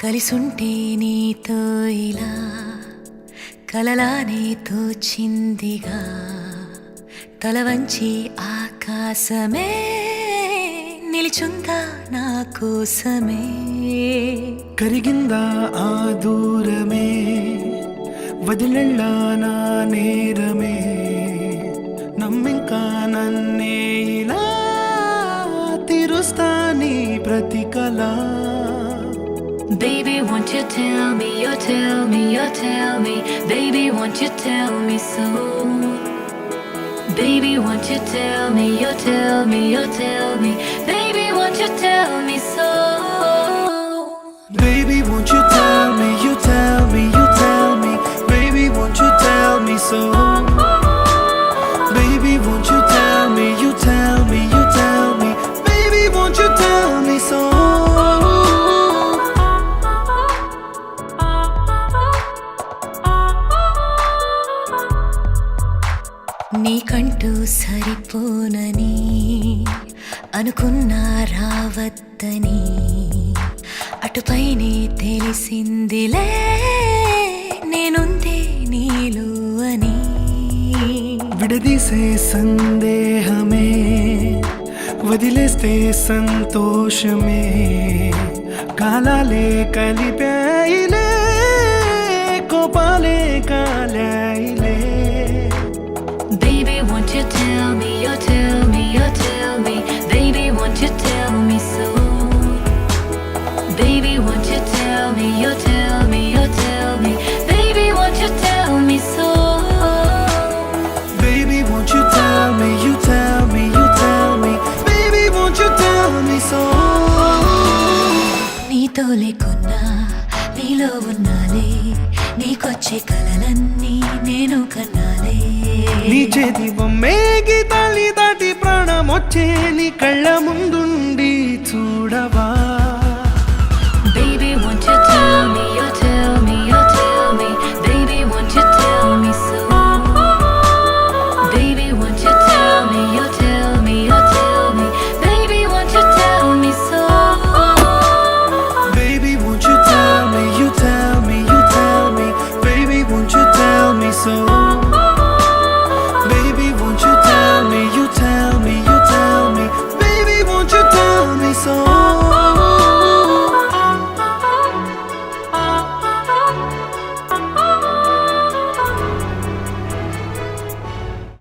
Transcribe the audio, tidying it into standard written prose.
కలిసుంటే నీతో ఇలా కలలానే తోచిందిగా తల వంచి ఆకాశమే నిలిచుందా నా కోసమే కరిగిందా ఆ దూరమే వదిలెళ్ళా నా నేరమే నమ్మింకా నన్నే ఇలా తీరుస్తా నీ ప్రతి కళ Baby, won't you tell me, you tell me, you tell me Baby, won't you tell me so Baby, won't you tell me, you tell me, you tell me Baby, won't you tell me so Baby, won't you tell me, you tell me, you tell me Baby, won't you tell me so Baby, won't you tell me, you tell me, you tell me Baby, won't you tell me so నీకంటూ సరిపోనని అనుకున్నా రావద్దని అటుపైనే తెలిసిందిలే నేనుందే నీలో అని విడదీసే సందేహమే వదిలేస్తే సంతోషమే కాలాలే కలిపాయిలే కోపాలే కాలాయిలే Baby, won't you tell me, you tell me, you tell me Baby, won't you tell me so Baby, won't you tell me, you tell me, you tell me Baby, won't you tell me so Baby, won't you tell me, you tell me, you tell me Baby, won't you tell me so నీతో లేకున్నా నీలో ఉన్నాలే నీకొచ్చే కలలన్నీ నేను కన్నాలే నీ చేతి బొమ్మే గీతాలి దాటి ప్రాణం వచ్చే నీ కళ్ళ ముందు